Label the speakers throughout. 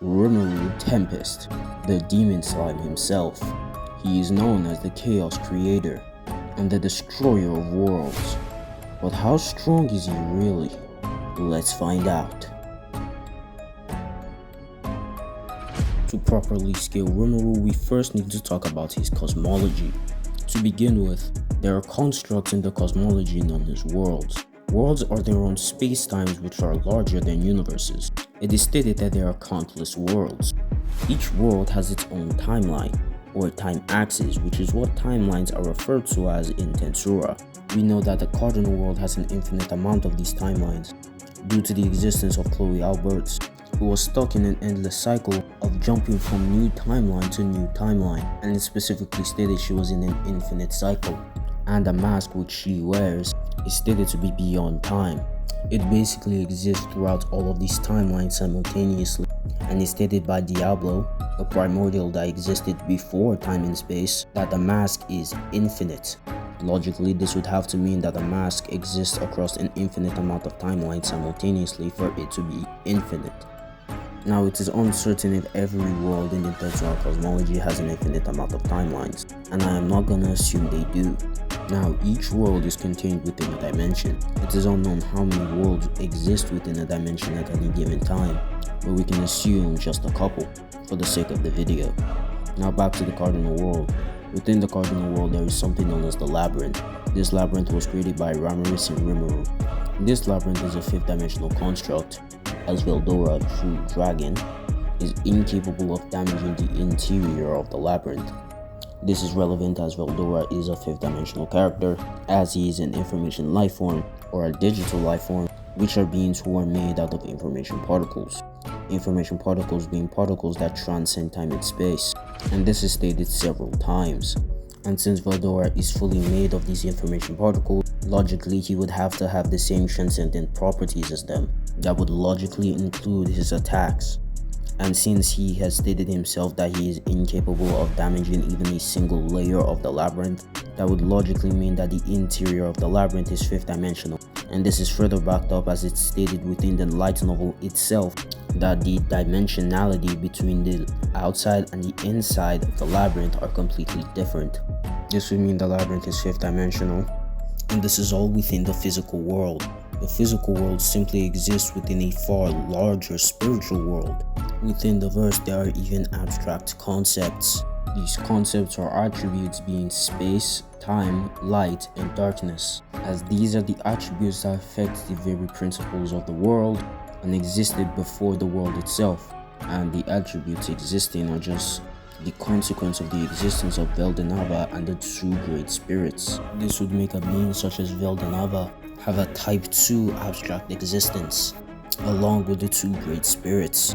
Speaker 1: Rimuru Tempest, the demon slime himself. He is known as the Chaos Creator and the Destroyer of Worlds. But how strong is he really? Let's find out. To properly scale Rimuru, we first need to talk about his cosmology. To begin with, there are constructs in the cosmology known as worlds. Worlds are their own space-times which are larger than universes. It is stated that there are countless worlds. Each world has its own timeline, or time axis, which is what timelines are referred to as in Tensura. We know that the cardinal world has an infinite amount of these timelines, due to the existence of Chloe Alberts, who was stuck in an endless cycle of jumping from new timeline to new timeline, and it specifically stated she was in an infinite cycle, and the mask which she wears is stated to be beyond time. It basically exists throughout all of these timelines simultaneously, and is stated by Diablo, a primordial that existed before time and space, that the mask is infinite. Logically, this would have to mean that the mask exists across an infinite amount of timelines simultaneously for it to be infinite. Now, it is uncertain if every world in the Tensura cosmology has an infinite amount of timelines, and I am not gonna assume they do. Now, each world is contained within a dimension. It is unknown how many worlds exist within a dimension at any given time, but we can assume just a couple for the sake of the video. Now back to the cardinal world. Within the cardinal world, there is something known as the Labyrinth. This labyrinth was created by Ramirez and Rimuru. This labyrinth is a fifth dimensional construct, as Veldora, a true dragon, is incapable of damaging the interior of the labyrinth. This is relevant as Veldora is a fifth dimensional character, as he is an information lifeform, or a digital lifeform, which are beings who are made out of information particles. Information particles being particles that transcend time and space, and this is stated several times. And since Veldora is fully made of these information particles, logically he would have to have the same transcendent properties as them. That would logically include his attacks. And since he has stated himself that he is incapable of damaging even a single layer of the labyrinth, that would logically mean that the interior of the labyrinth is fifth dimensional. And this is further backed up as it's stated within the light novel itself that the dimensionality between the outside and the inside of the labyrinth are completely different. This would mean the labyrinth is fifth dimensional, and this is all within the physical world. The physical world simply exists within a far larger spiritual world. Within the verse, there are even abstract concepts. These concepts are attributes being space, time, light, and darkness, as these are the attributes that affect the very principles of the world and existed before the world itself, and the attributes existing are just the consequence of the existence of Veldanava and the two great spirits. This would make a being such as Veldanava have a type 2 abstract existence, along with the two great spirits.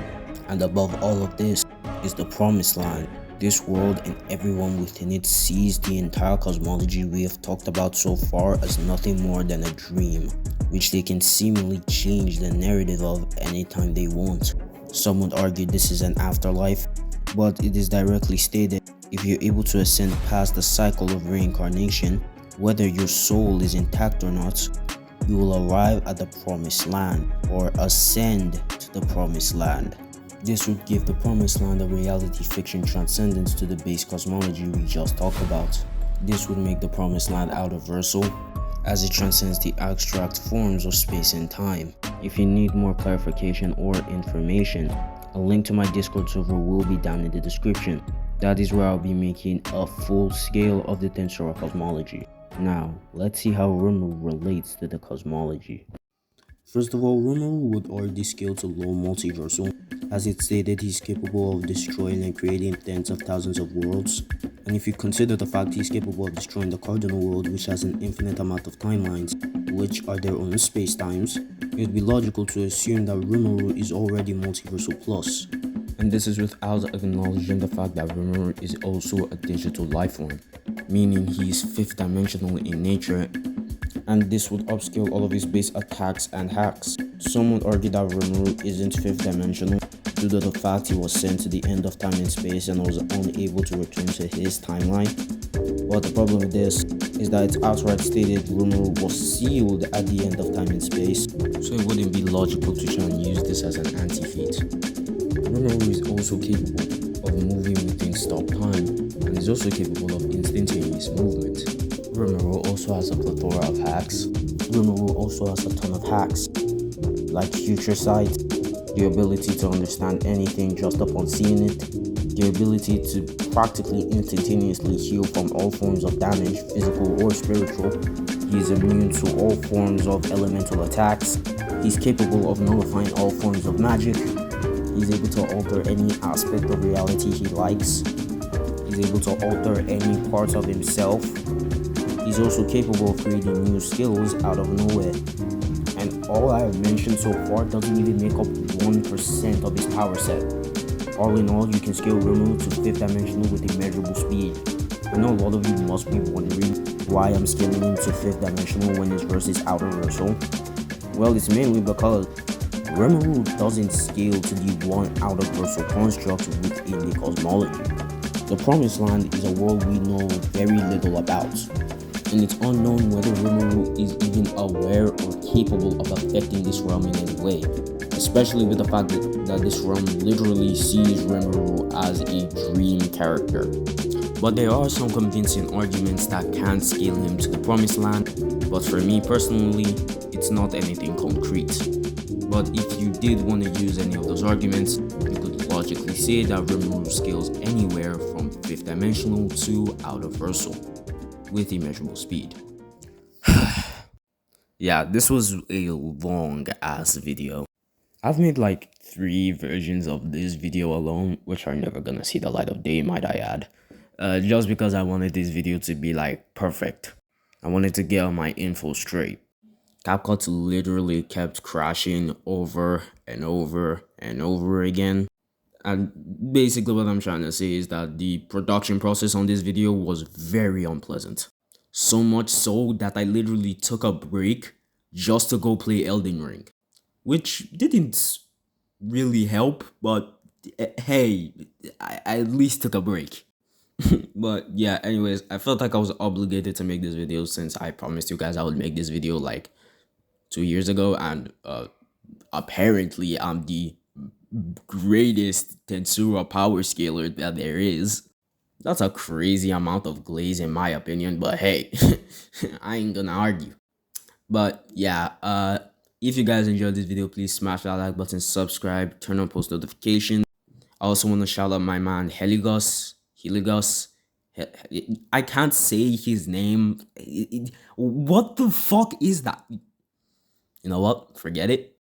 Speaker 1: And above all of this is the promised land. This world and everyone within it sees the entire cosmology we have talked about so far as nothing more than a dream, which they can seemingly change the narrative of anytime they want. Some would argue this is an afterlife, but it is directly stated if you're able to ascend past the cycle of reincarnation, whether your soul is intact or not, you will arrive at the promised land, or ascend to the promised land. This would give the promised land a reality fiction transcendence to the base cosmology we just talked about. This would make the promised land universal, as it transcends the abstract forms of space and time. If you need more clarification or information, a link to my Discord server will be down in the description. That is where I'll be making a full scale of the Tensura cosmology. Now, let's see how Rimuru relates to the cosmology. First of all, Rimuru would already scale to low multiversal, as it stated he's capable of destroying and creating tens of thousands of worlds. And if you consider the fact he's capable of destroying the cardinal world, which has an infinite amount of timelines, which are their own space-times, it would be logical to assume that Rimuru is already multiversal plus. And this is without acknowledging the fact that Rimuru is also a digital lifeform, meaning he is fifth dimensional in nature, and this would upscale all of his base attacks and hacks. Some would argue that Rimuru isn't fifth dimensional due to the fact he was sent to the end of time and space and was unable to return to his timeline. But the problem with this is that it's outright stated Rimuru was sealed at the end of time and space, so it wouldn't be logical to try and use this as an anti-feat. Rimuru is also capable of moving within stop time and is also capable of instantaneous movement. Rimuru also has a plethora of hacks. Rimuru also has a ton of hacks, like future sight, the ability to understand anything just upon seeing it, the ability to practically instantaneously heal from all forms of damage, physical or spiritual. He is immune to all forms of elemental attacks. He's capable of nullifying all forms of magic. He's able to alter any aspect of reality he likes. He's able to alter any parts of himself. He's also capable of creating new skills out of nowhere. And all I have mentioned so far doesn't even make up 1% of his power set. All in all, you can scale Rimuru to 5th dimensional with immeasurable speed. I know a lot of you must be wondering why I'm scaling him to 5th dimensional when his verse is outer versal. Well, it's mainly because Rimuru doesn't scale to the one outer versal construct within the cosmology. The Promised Land is a world we know very little about, and it's unknown whether Rimuru is even aware or capable of affecting this realm in any way, especially with the fact that this realm literally sees Rimuru as a dream character. But there are some convincing arguments that can scale him to the Promised Land, but for me personally, it's not anything concrete. But if you did want to use any of those arguments, you could logically say that Rimuru scales anywhere from 5th dimensional to outer versal with immeasurable speed. Yeah, this was a long ass video. I've made like 3 versions of this video alone, which are never gonna see the light of day, might I add. Just because I wanted this video to be like perfect. I wanted to get all my info straight. CapCut literally kept crashing over and over and over again. And basically what I'm trying to say is that the production process on this video was very unpleasant. So much so that I literally took a break just to go play Elden Ring. Which didn't really help, but hey, I at least took a break. But yeah, anyways, I felt like I was obligated to make this video since I promised you guys I would make this video like 2 years ago, and apparently I'm the greatest Tensura power scaler that there is. That's a crazy amount of glaze in my opinion, but hey, I ain't gonna argue. But yeah, if you guys enjoyed this video, please smash that like button, subscribe, turn on post notifications. I also want to shout out my man Heligouse. I can't say his name. What the fuck is that? You know what? Forget it.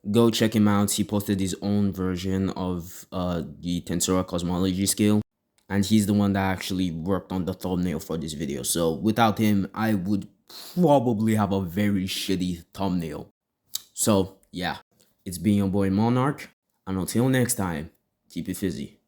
Speaker 1: Go check him out. He posted his own version of the Tensura Cosmology scale, and he's the one that actually worked on the thumbnail for this video. So without him, I would probably have a very shitty thumbnail. So yeah, it's been your boy Monarch, and until next time, keep it fizzy.